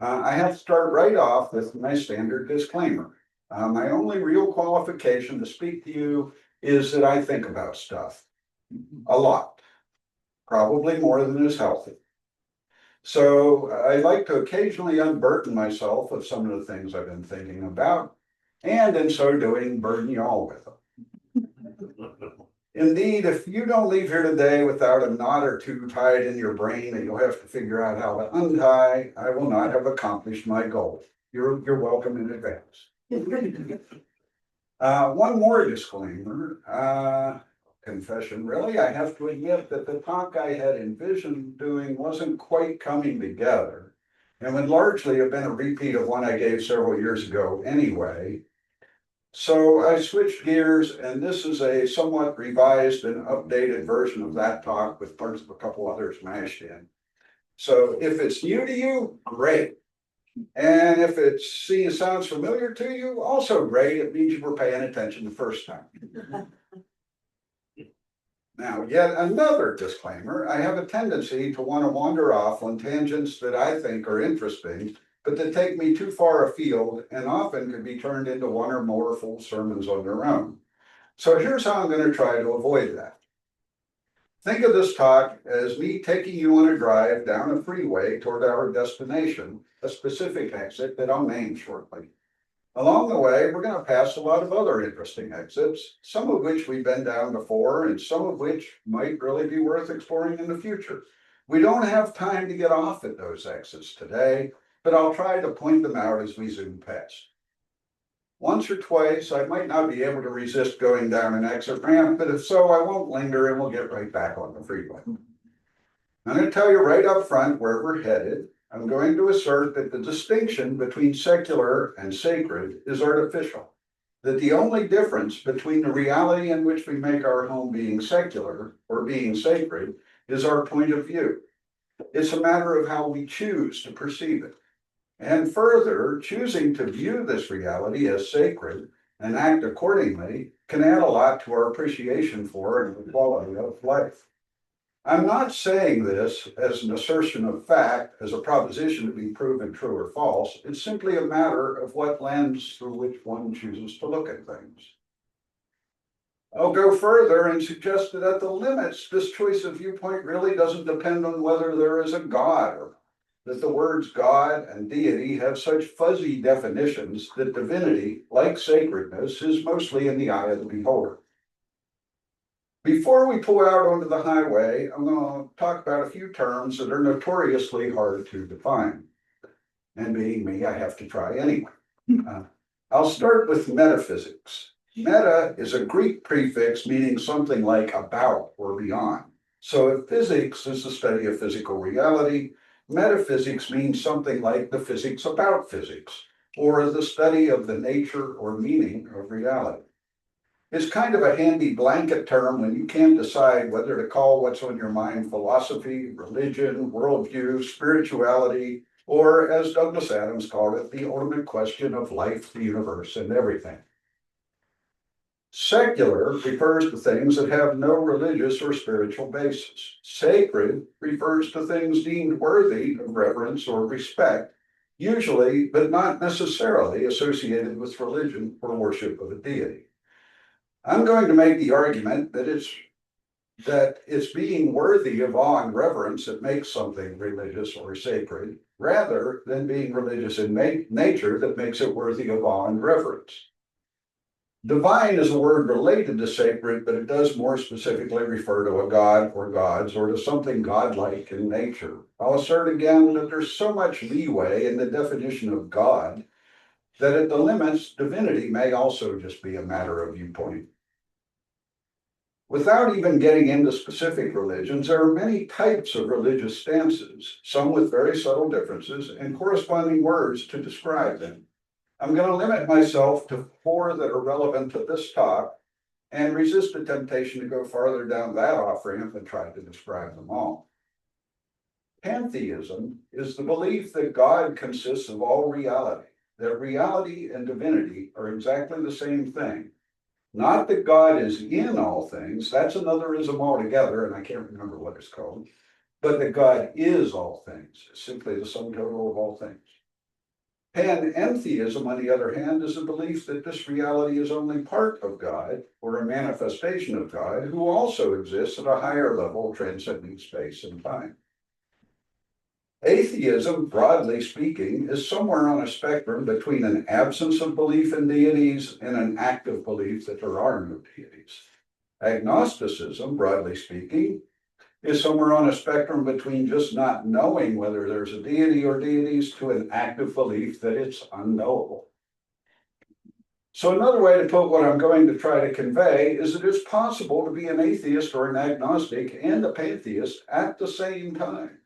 I have to start right off with my standard disclaimer. My only real qualification to speak to you is that I think about stuff a lot, probably more than is healthy. So I like to occasionally unburden myself of some of the things I've been thinking about, and in so doing, burden you all with them. Indeed, if you don't leave here today without a knot or two tied in your brain that you'll have to figure out how to untie, I will not have accomplished my goal. You're welcome in advance. One more disclaimer, confession, really. I have to admit that the talk I had envisioned doing wasn't quite coming together and would largely have been a repeat of one I gave several years ago anyway. So I switched gears, and this is a somewhat revised and updated version of that talk with parts of a couple others mashed in. So if it's new to you, great. And if it sounds familiar to you, also great. It means you were paying attention the first time. Now, yet another disclaimer. I have a tendency to want to wander off on tangents that I think are interesting, but that take me too far afield and often could be turned into one or more full sermons on their own. So here's how I'm going to try to avoid that. Think of this talk as me taking you on a drive down a freeway toward our destination, a specific exit that I'll name shortly. Along the way, we're going to pass a lot of other interesting exits, some of which we've been down before, and some of which might really be worth exploring in the future. We don't have time to get off at those exits today, but I'll try to point them out as we zoom past. Once or twice, I might not be able to resist going down an exit ramp, but if so, I won't linger and we'll get right back on the freeway. I'm going to tell you right up front where we're headed. I'm going to assert that the distinction between secular and sacred is artificial, that the only difference between the reality in which we make our home being secular or being sacred is our point of view. It's a matter of how we choose to perceive it. And further, choosing to view this reality as sacred and act accordingly can add a lot to our appreciation for and the quality of life. I'm not saying this as an assertion of fact, as a proposition to be proven true or false. It's simply a matter of what lens through which one chooses to look at things. I'll go further and suggest that at the limits, this choice of viewpoint really doesn't depend on whether there is a God, or that the words God and deity have such fuzzy definitions that divinity, like sacredness, is mostly in the eye of the beholder. Before we pull out onto the highway, I'm going to talk about a few terms that are notoriously hard to define. And being me, I have to try anyway. I'll start with metaphysics. Meta is a Greek prefix meaning something like about or beyond. So if physics is the study of physical reality, metaphysics means something like the physics about physics, or the study of the nature or meaning of reality. It's kind of a handy blanket term when you can't decide whether to call what's on your mind philosophy, religion, worldview, spirituality, or as Douglas Adams called it, the ultimate question of life, the universe, and everything. Secular refers to things that have no religious or spiritual basis. Sacred refers to things deemed worthy of reverence or respect, usually, but not necessarily, associated with religion or worship of a deity. I'm going to make the argument that it's being worthy of awe and reverence that makes something religious or sacred, rather than being religious in nature that makes it worthy of awe and reverence. Divine is a word related to sacred, but it does more specifically refer to a god or gods or to something godlike in nature. I'll assert again that there's so much leeway in the definition of God that at the limits, divinity may also just be a matter of viewpoint. Without even getting into specific religions, there are many types of religious stances, some with very subtle differences and corresponding words to describe them. I'm going to limit myself to 4 that are relevant to this talk and resist the temptation to go farther down that off-ramp and try to describe them all. Pantheism is the belief that God consists of all reality, that reality and divinity are exactly the same thing. Not that God is in all things, that's another ism altogether, and I can't remember what it's called, but that God is all things, simply the sum total of all things. Panentheism, on the other hand, is a belief that this reality is only part of God, or a manifestation of God, who also exists at a higher level transcending space and time. Atheism, broadly speaking, is somewhere on a spectrum between an absence of belief in deities and an active belief that there are no deities. Agnosticism, broadly speaking, is somewhere on a spectrum between just not knowing whether there's a deity or deities to an active belief that it's unknowable. So another way to put what I'm going to try to convey is that it's possible to be an atheist or an agnostic and a pantheist at the same time.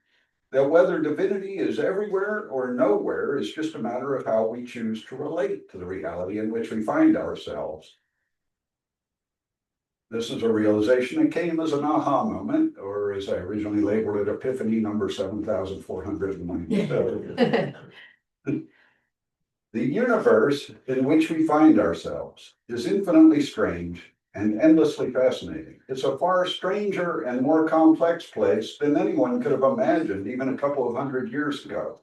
That whether divinity is everywhere or nowhere is just a matter of how we choose to relate to the reality in which we find ourselves. This is a realization that came as an aha moment, or as I originally labeled it, epiphany number 7,497. The universe in which we find ourselves is infinitely strange and endlessly fascinating. It's a far stranger and more complex place than anyone could have imagined even a couple of hundred years ago.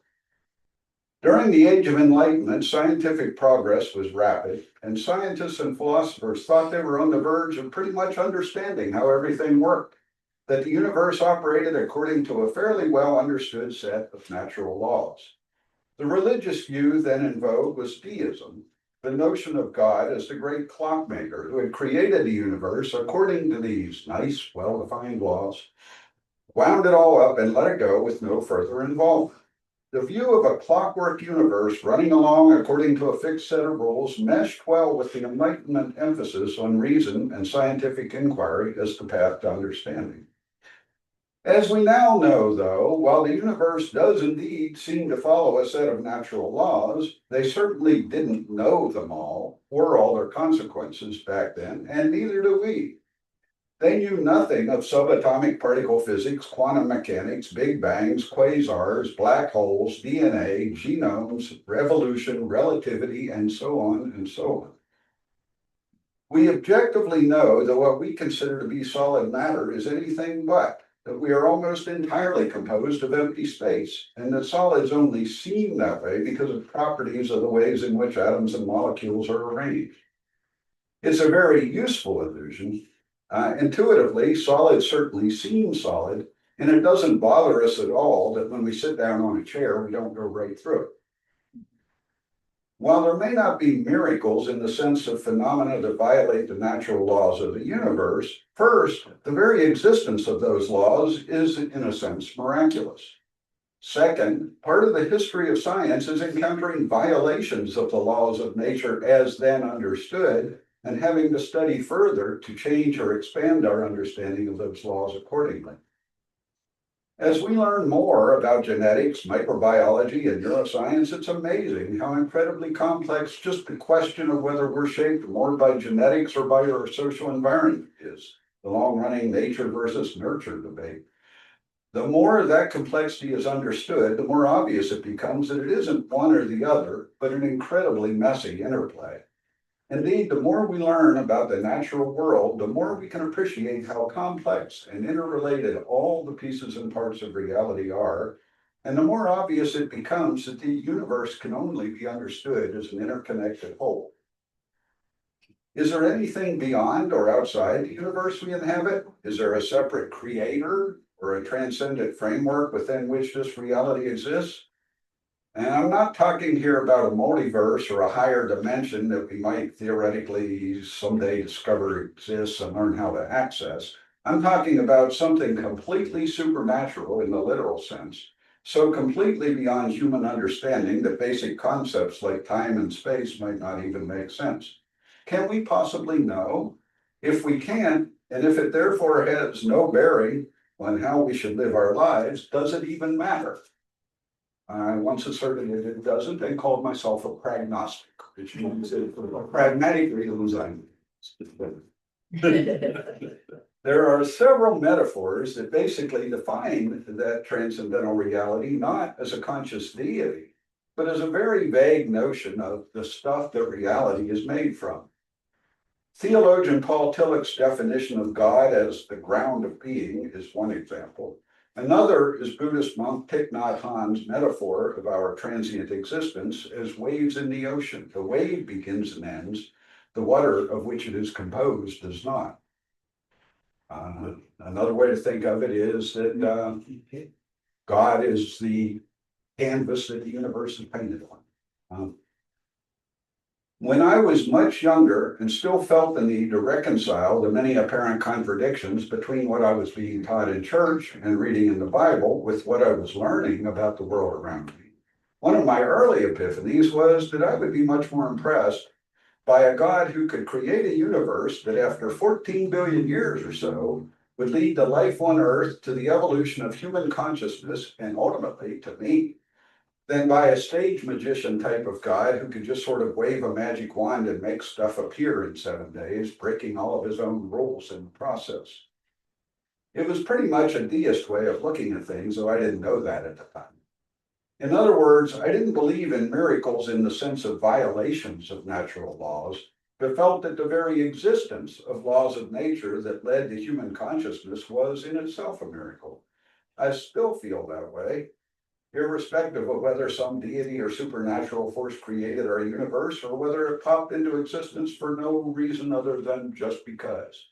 During the Age of Enlightenment, scientific progress was rapid, and scientists and philosophers thought they were on the verge of pretty much understanding how everything worked, that the universe operated according to a fairly well understood set of natural laws. The religious view then in vogue was deism, the notion of God as the great clockmaker who had created the universe according to these nice, well-defined laws, wound it all up and let it go with no further involvement. The view of a clockwork universe running along according to a fixed set of rules meshed well with the Enlightenment emphasis on reason and scientific inquiry as the path to understanding. As we now know, though, while the universe does indeed seem to follow a set of natural laws, they certainly didn't know them all or all their consequences back then, and neither do we. They knew nothing of subatomic particle physics, quantum mechanics, big bangs, quasars, black holes, DNA, genomes, evolution, relativity, and so on and so on. We objectively know that what we consider to be solid matter is anything but, that we are almost entirely composed of empty space, and that solids only seem that way because of properties of the ways in which atoms and molecules are arranged. It's a very useful illusion. Intuitively, solids certainly seem solid, and it doesn't bother us at all that when we sit down on a chair, we don't go right through it. While there may not be miracles in the sense of phenomena that violate the natural laws of the universe, first, the very existence of those laws is, in a sense, miraculous. Second, part of the history of science is encountering violations of the laws of nature as then understood, and having to study further to change or expand our understanding of those laws accordingly. As we learn more about genetics, microbiology, and neuroscience, it's amazing how incredibly complex just the question of whether we're shaped more by genetics or by our social environment is, the long-running nature versus nurture debate. The more that complexity is understood, the more obvious it becomes that it isn't one or the other, but an incredibly messy interplay. Indeed, the more we learn about the natural world, the more we can appreciate how complex and interrelated all the pieces and parts of reality are, and the more obvious it becomes that the universe can only be understood as an interconnected whole. Is there anything beyond or outside the universe we inhabit? Is there a separate creator or a transcendent framework within which this reality exists? And I'm not talking here about a multiverse or a higher dimension that we might theoretically someday discover exists and learn how to access. I'm talking about something completely supernatural in the literal sense, so completely beyond human understanding that basic concepts like time and space might not even make sense. Can we possibly know? If we can't, and if it therefore has no bearing on how we should live our lives, does it even matter? I once asserted that it doesn't and called myself a pragnostic, which means that for pragmatic reasons I'm. There are several metaphors that basically define that transcendental reality not as a conscious deity, but as a very vague notion of the stuff that reality is made from. Theologian Paul Tillich's definition of God as the ground of being is one example. Another is Buddhist monk Thich Nhat Hanh's metaphor of our transient existence as waves in the ocean. The wave begins and ends, the water of which it is composed does not. Another way to think of it is that God is the canvas that the universe is painted on. When I was much younger and still felt the need to reconcile the many apparent contradictions between what I was being taught in church and reading in the Bible with what I was learning about the world around me, one of my early epiphanies was that I would be much more impressed by a God who could create a universe that after 14 billion years or so would lead to life on Earth, to the evolution of human consciousness, and ultimately to me, than by a stage magician type of God who could just sort of wave a magic wand and make stuff appear in 7 days, breaking all of his own rules in the process. It was pretty much a deist way of looking at things, though I didn't know that at the time. In other words, I didn't believe in miracles in the sense of violations of natural laws, but felt that the very existence of laws of nature that led to human consciousness was in itself a miracle. I still feel that way, irrespective of whether some deity or supernatural force created our universe or whether it popped into existence for no reason other than just because.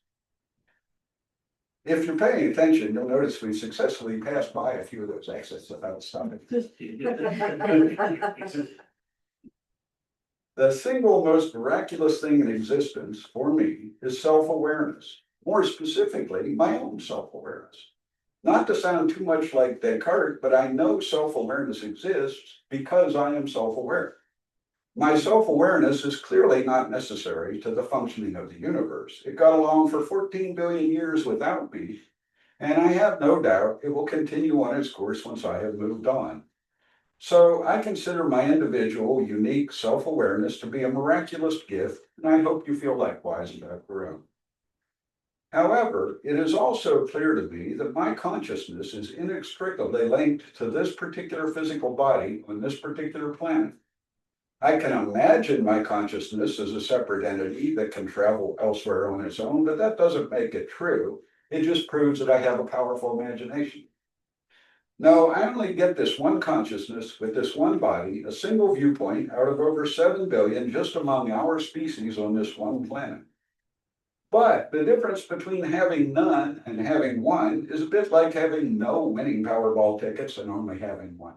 If you're paying attention, you'll notice we successfully passed by a few of those exits without stopping. The single most miraculous thing in existence for me is self-awareness. More specifically, my own self-awareness. Not to sound too much like Descartes, but I know self-awareness exists because I am self-aware. My self-awareness is clearly not necessary to the functioning of the universe. It got along for 14 billion years without me, and I have no doubt it will continue on its course once I have moved on. So I consider my individual, unique self-awareness to be a miraculous gift, and I hope you feel likewise about your own. However, it is also clear to me that my consciousness is inextricably linked to this particular physical body on this particular planet. I can imagine my consciousness as a separate entity that can travel elsewhere on its own, but that doesn't make it true. It just proves that I have a powerful imagination. No, I only get this one consciousness with this one body, a single viewpoint out of over 7 billion just among our species on this one planet. But the difference between having none and having one is a bit like having no winning Powerball tickets and only having one.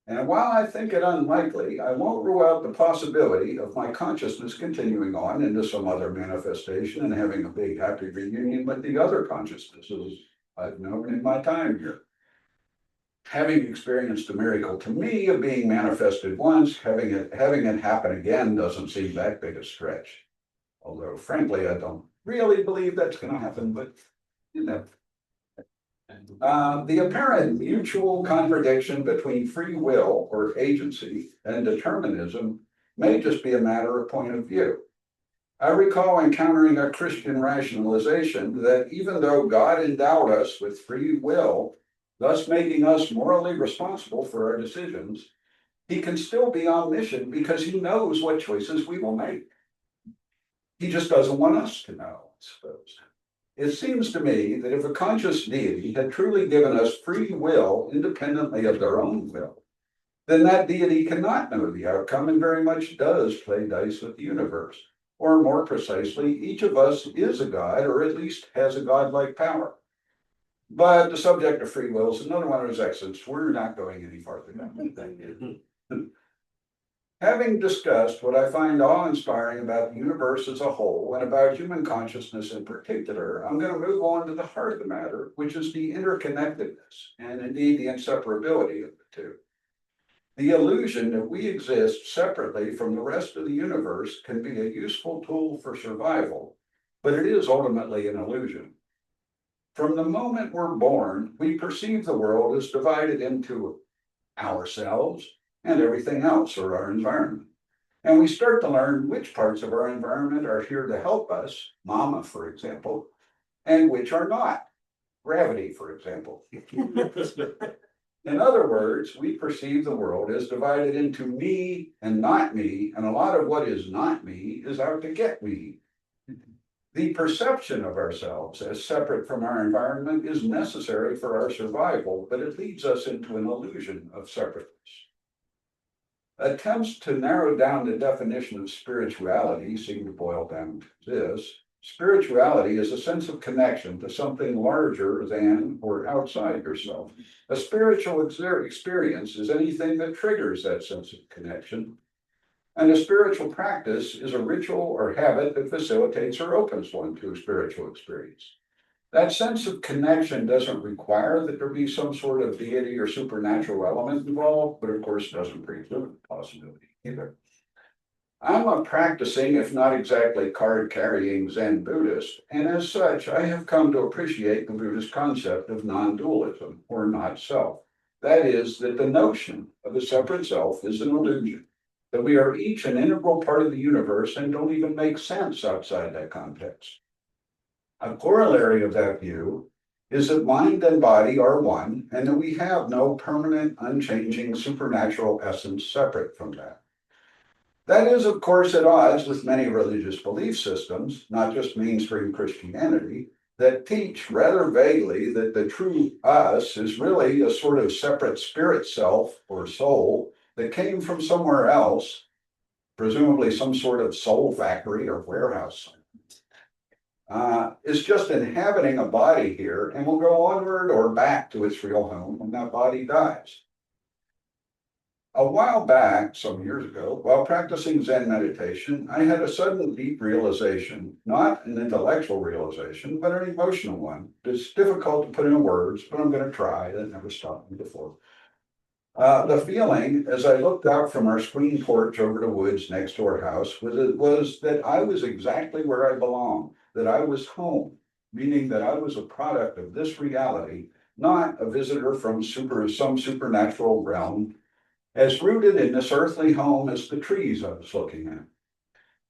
And while I think it unlikely, I won't rule out the possibility of my consciousness continuing on into some other manifestation and having a big happy reunion with the other consciousnesses I've known in my time here. Having experienced a miracle to me of being manifested once, having it happen again doesn't seem that big a stretch. Although frankly, I don't really believe that's going to happen, but you know. The apparent mutual contradiction between free will or agency and determinism may just be a matter of point of view. I recall encountering a Christian rationalization that even though God endowed us with free will, thus making us morally responsible for our decisions, he can still be omniscient because he knows what choices we will make. He just doesn't want us to know, I suppose. It seems to me that if a conscious deity had truly given us free will independently of their own will, then that deity cannot know the outcome and very much does play dice with the universe. Or more precisely, each of us is a god, or at least has a godlike power. But the subject of free will is another one of those exits. We're not going any farther down that. Having discussed what I find awe-inspiring about the universe as a whole and about human consciousness in particular, I'm going to move on to the heart of the matter, which is the interconnectedness and indeed the inseparability of the two. The illusion that we exist separately from the rest of the universe can be a useful tool for survival, but it is ultimately an illusion. From the moment we're born, we perceive the world as divided into ourselves and everything else, or our environment. And we start to learn which parts of our environment are here to help us, mama, for example, and which are not, gravity, for example. In other words, we perceive the world as divided into me and not me, and a lot of what is not me is out to get me. The perception of ourselves as separate from our environment is necessary for our survival, but it leads us into an illusion of separateness. Attempts to narrow down the definition of spirituality seem to boil down to this. Spirituality is a sense of connection to something larger than or outside yourself. A spiritual experience is anything that triggers that sense of connection. And a spiritual practice is a ritual or habit that facilitates or opens one to a spiritual experience. That sense of connection doesn't require that there be some sort of deity or supernatural element involved, but of course doesn't preclude the possibility either. I'm a practicing, if not exactly card-carrying Zen Buddhist, and as such, I have come to appreciate the Buddhist concept of non-dualism, or not self. That is, that the notion of a separate self is an illusion, that we are each an integral part of the universe and don't even make sense outside that context. A corollary of that view is that mind and body are one, and that we have no permanent, unchanging supernatural essence separate from that. That is, of course, at odds with many religious belief systems, not just mainstream Christianity, that teach rather vaguely that the true us is really a sort of separate spirit self or soul that came from somewhere else, presumably some sort of soul factory or warehouse. Is just inhabiting a body here and will go onward or back to its real home when that body dies. A while back, some years ago, while practicing Zen meditation, I had a sudden deep realization, not an intellectual realization, but an emotional one. It's difficult to put into words, but I'm going to try. That never stopped me before. The feeling, as I looked out from our screen porch over the woods next to our house, was that I was exactly where I belonged, that I was home, meaning that I was a product of this reality, not a visitor from some supernatural realm, as rooted in this earthly home as the trees I was looking at.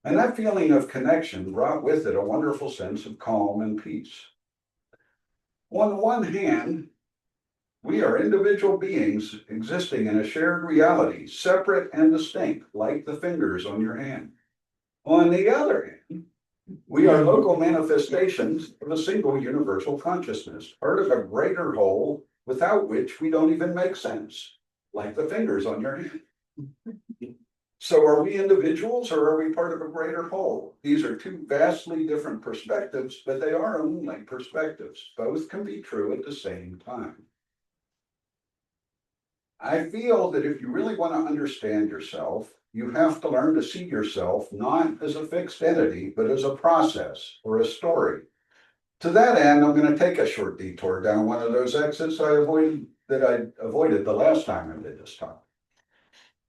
And that feeling of connection brought with it a wonderful sense of calm and peace. On the one hand, we are individual beings existing in a shared reality, separate and distinct, like the fingers on your hand. On the other hand, we are local manifestations of a single universal consciousness, part of a greater whole without which we don't even make sense, like the fingers on your hand. So are we individuals or are we part of a greater whole? These are two vastly different perspectives, but they are only perspectives. Both can be true at the same time. I feel that if you really want to understand yourself, you have to learn to see yourself not as a fixed entity, but as a process or a story. To that end, I'm going to take a short detour down one of those exits I avoided the last time I did this talk.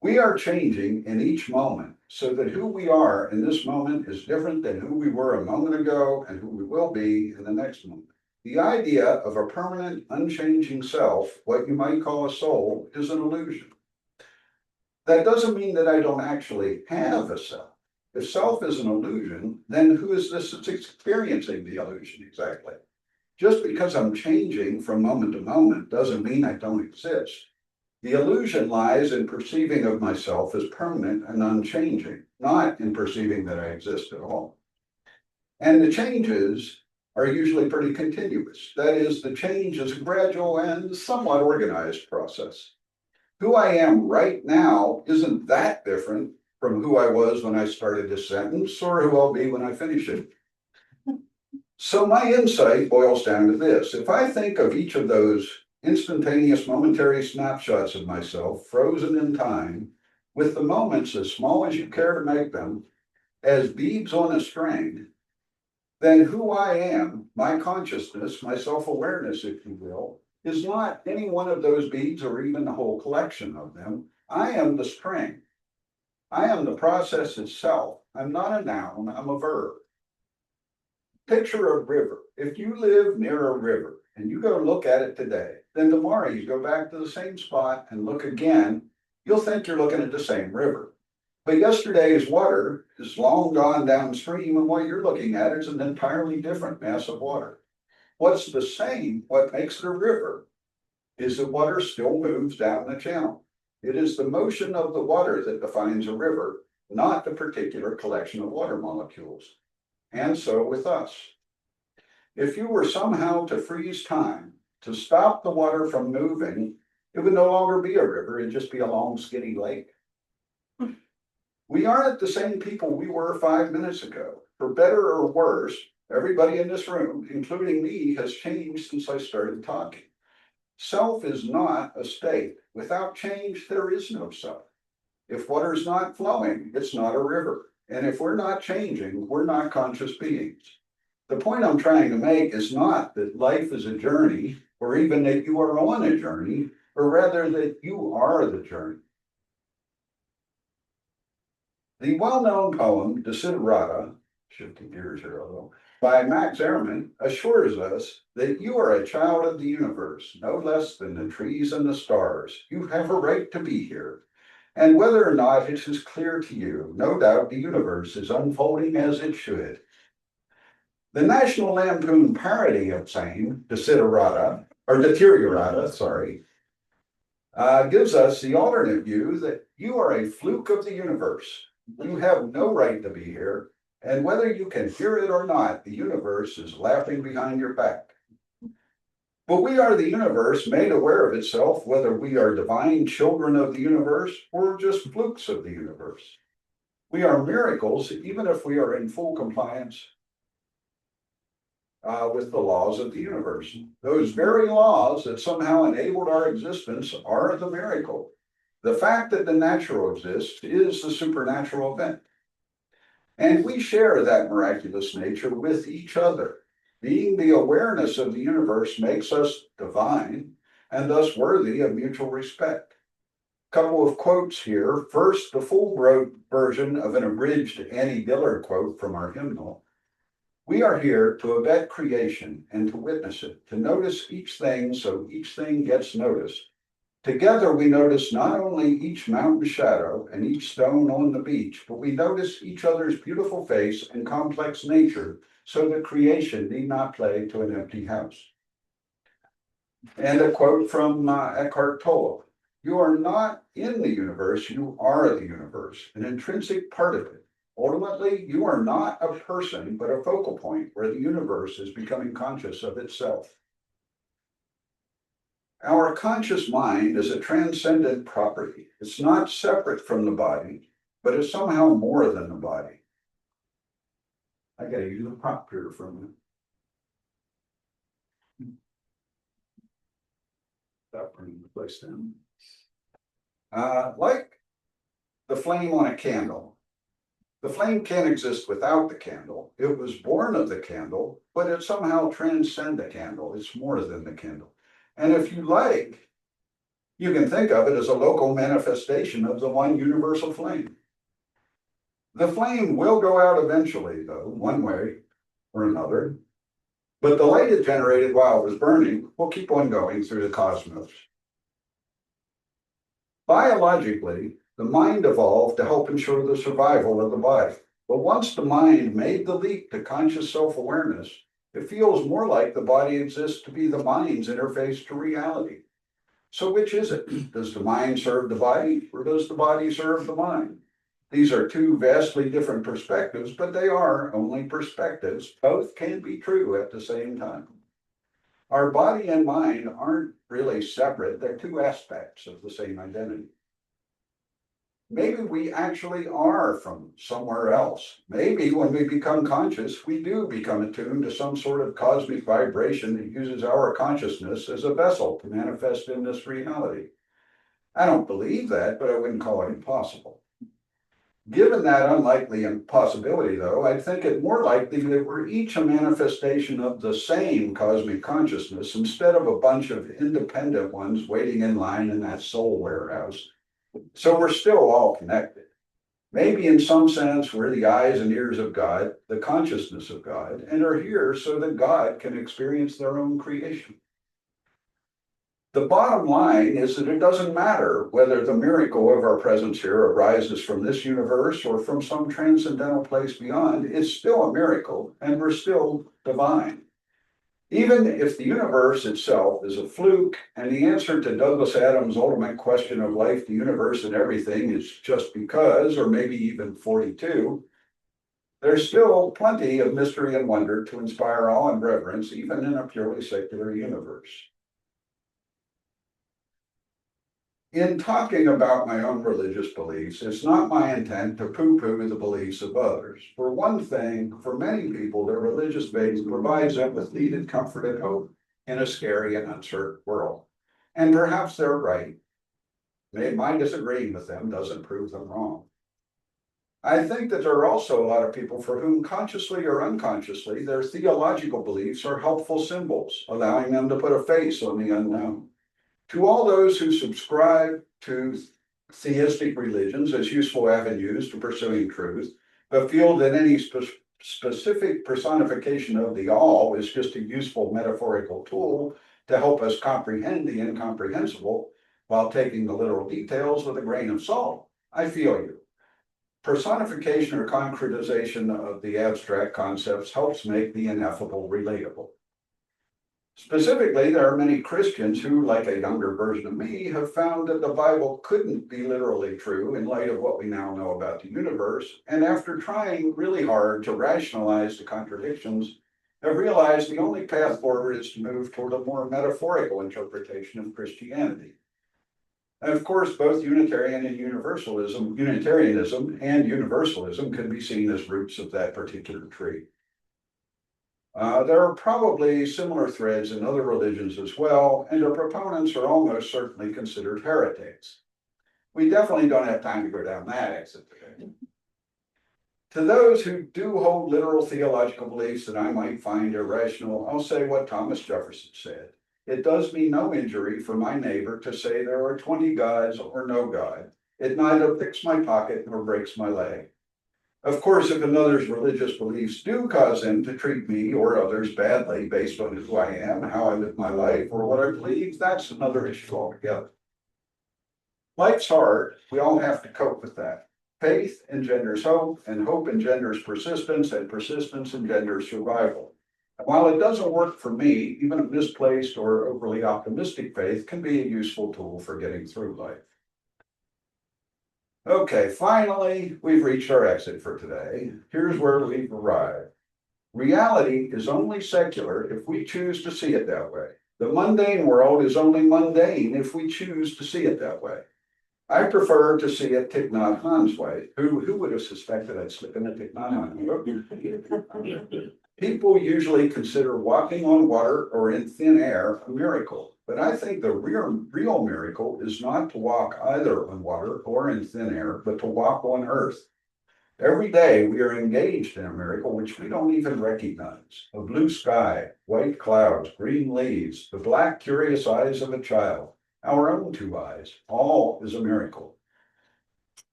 We are changing in each moment so that who we are in this moment is different than who we were a moment ago and who we will be in the next moment. The idea of a permanent, unchanging self, what you might call a soul, is an illusion. That doesn't mean that I don't actually have a self. If self is an illusion, then who is this that's experiencing the illusion exactly? Just because I'm changing from moment to moment doesn't mean I don't exist. The illusion lies in perceiving of myself as permanent and unchanging, not in perceiving that I exist at all. And the changes are usually pretty continuous. That is, the change is a gradual and somewhat organized process. Who I am right now isn't that different from who I was when I started this sentence or who I'll be when I finish it. So my insight boils down to this. If I think of each of those instantaneous momentary snapshots of myself frozen in time, with the moments as small as you care to make them, as beads on a string, then who I am, my consciousness, my self-awareness, if you will, is not any one of those beads or even the whole collection of them. I am the string. I am the process itself. I'm not a noun, I'm a verb. Picture a river. If you live near a river and you go look at it today, then tomorrow you go back to the same spot and look again, you'll think you're looking at the same river. But yesterday's water is long gone downstream, and what you're looking at is an entirely different mass of water. What's the same, what makes it a river, is that water still moves down the channel. It is the motion of the water that defines a river, not the particular collection of water molecules. and so with us. If you were somehow to freeze time, to stop the water from moving, it would no longer be a river, it'd just be a long skinny lake. We aren't the same people we were 5 minutes ago. For better or worse, everybody in this room, including me, has changed since I started talking. Self is not a state. Without change, there is no self. If water's not flowing, it's not a river. And if we're not changing, we're not conscious beings. The point I'm trying to make is not that life is a journey, or even that you are on a journey, or rather that you are the journey. The well-known poem, Desiderata, shifting gears here a little, by Max Ehrmann, assures us that you are a child of the universe, no less than the trees and the stars. You have a right to be here. And whether or not it is clear to you, no doubt the universe is unfolding as it should. The National Lampoon parody of saying Desiderata, or Deteriorata, gives us the alternate view that you are a fluke of the universe. You have no right to be here, and whether you can hear it or not, the universe is laughing behind your back. But we are the universe made aware of itself, whether we are divine children of the universe or just flukes of the universe. We are miracles, even if we are in full compliance with the laws of the universe. Those very laws that somehow enabled our existence are the miracle. The fact that the natural exists is the supernatural event. And we share that miraculous nature with each other. Being the awareness of the universe makes us divine and thus worthy of mutual respect. Couple of quotes here. First, the full version of an abridged Annie Dillard quote from our hymnal. We are here to abet creation and to witness it, to notice each thing so each thing gets noticed. Together we notice not only each mountain shadow and each stone on the beach, but we notice each other's beautiful face and complex nature, so that creation need not play to an empty house. And a quote from Eckhart Tolle. You are not in the universe, you are the universe, an intrinsic part of it. Ultimately, you are not a person, but a focal point where the universe is becoming conscious of itself. Our conscious mind is a transcendent property. It's not separate from the body, but it's somehow more than the body. I gotta use the prompter for a minute. Stop bringing the place down. Like the flame on a candle. The flame can't exist without the candle. It was born of the candle, but it somehow transcends the candle. It's more than the candle. And if you like, you can think of it as a local manifestation of the one universal flame. The flame will go out eventually, though, one way or another, but the light it generated while it was burning will keep on going through the cosmos. Biologically, the mind evolved to help ensure the survival of the body. But once the mind made the leap to conscious self-awareness, it feels more like the body exists to be the mind's interface to reality. So which is it? Does the mind serve the body, or does the body serve the mind? These are two vastly different perspectives, but they are only perspectives. Both can be true at the same time. Our body and mind aren't really separate. They're two aspects of the same identity. Maybe we actually are from somewhere else. Maybe when we become conscious, we do become attuned to some sort of cosmic vibration that uses our consciousness as a vessel to manifest in this reality. I don't believe that, but I wouldn't call it impossible. Given that unlikely impossibility, though, I think it more likely that we're each a manifestation of the same cosmic consciousness instead of a bunch of independent ones waiting in line in that soul warehouse. So we're still all connected. Maybe in some sense, we're the eyes and ears of God, the consciousness of God, and are here so that God can experience their own creation. The bottom line is that it doesn't matter whether the miracle of our presence here arises from this universe or from some transcendental place beyond. It's still a miracle, and we're still divine. Even if the universe itself is a fluke, and the answer to Douglas Adams' ultimate question of life, the universe, and everything is just because, or maybe even 42, There's still plenty of mystery and wonder to inspire awe and reverence, even in a purely secular universe. In talking about my own religious beliefs, it's not my intent to poo-poo the beliefs of others. For one thing, for many people, their religious faith provides them with needed comfort and hope in a scary and uncertain world. And perhaps they're right. My disagreeing with them doesn't prove them wrong. I think that there are also a lot of people for whom, consciously or unconsciously, their theological beliefs are helpful symbols, allowing them to put a face on the unknown. To all those who subscribe to theistic religions as useful avenues to pursuing truth, but feel that any specific personification of the all is just a useful metaphorical tool to help us comprehend the incomprehensible while taking the literal details with a grain of salt, I feel you. Personification or concretization of the abstract concepts helps make the ineffable relatable. Specifically, there are many Christians who, like a younger version of me, have found that the Bible couldn't be literally true in light of what we now know about the universe, and after trying really hard to rationalize the contradictions, have realized the only path forward is to move toward a more metaphorical interpretation of Christianity. And of course, both Unitarianism and Universalism can be seen as roots of that particular tree. There are probably similar threads in other religions as well, and their proponents are almost certainly considered heretics. We definitely don't have time to go down that exit today. To those who do hold literal theological beliefs that I might find irrational, I'll say what Thomas Jefferson said. It does me no injury for my neighbor to say there are 20 gods or no God. It neither picks my pocket nor breaks my leg. Of course, if another's religious beliefs do cause them to treat me or others badly based on who I am, how I live my life, or what I believe, that's another issue altogether. Life's hard. We all have to cope with that. Faith engenders hope, and hope engenders persistence, and persistence engenders survival. And while it doesn't work for me, even a misplaced or overly optimistic faith can be a useful tool for getting through life. Okay, finally, we've reached our exit for today. Here's where we've arrived. Reality is only secular if we choose to see it that way. The mundane world is only mundane if we choose to see it that way. I prefer to see it Thich Nhat Hanh's way. Who would have suspected I'd slip in a Thich Nhat Hanh? People usually consider walking on water or in thin air a miracle, but I think the real miracle is not to walk either on water or in thin air, but to walk on earth. Every day we are engaged in a miracle which we don't even recognize. A blue sky, white clouds, green leaves, the black curious eyes of a child, our own two eyes, all is a miracle.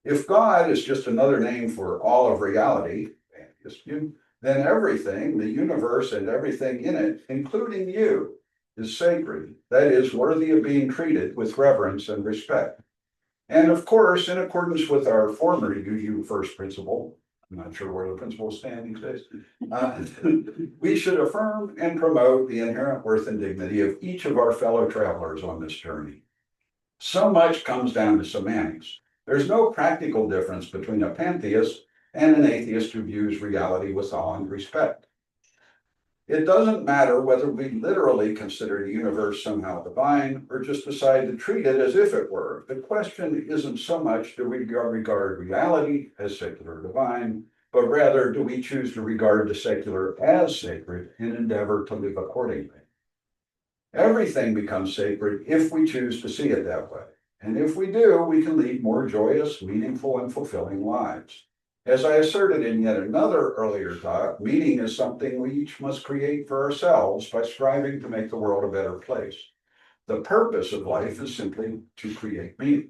If God is just another name for all of reality, then everything, the universe and everything in it, including you, is sacred, that is, worthy of being treated with reverence and respect. And of course, in accordance with our former UU first principle, I'm not sure where the principles stand these days, we should affirm and promote the inherent worth and dignity of each of our fellow travelers on this journey. So much comes down to semantics. There's no practical difference between a pantheist and an atheist who views reality with awe and respect. It doesn't matter whether we literally consider the universe somehow divine or just decide to treat it as if it were. The question isn't so much do we regard reality as secular or divine, but rather do we choose to regard the secular as sacred and endeavor to live accordingly. Everything becomes sacred if we choose to see it that way. And if we do, we can lead more joyous, meaningful, and fulfilling lives. As I asserted in yet another earlier talk, meaning is something we each must create for ourselves by striving to make the world a better place. The purpose of life is simply to create meaning.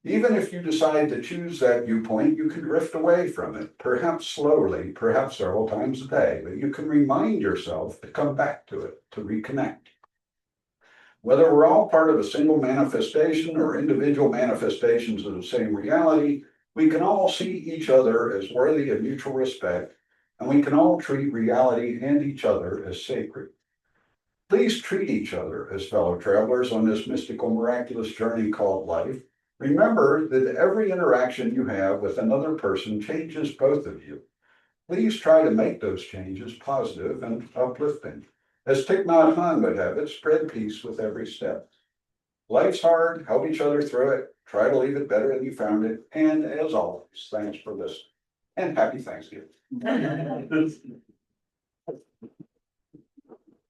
Even if you decide to choose that viewpoint, you can drift away from it, perhaps slowly, perhaps several times a day, but you can remind yourself to come back to it, to reconnect. Whether we're all part of a single manifestation or individual manifestations of the same reality, we can all see each other as worthy of mutual respect, and we can all treat reality and each other as sacred. Please treat each other as fellow travelers on this mystical, miraculous journey called life, Remember that every interaction you have with another person changes both of you. Please try to make those changes positive and uplifting. As Thich Nhat Hanh would have it, spread peace with every step. Life's hard, help each other through it, try to leave it better than you found it, and as always, thanks for listening. And happy Thanksgiving.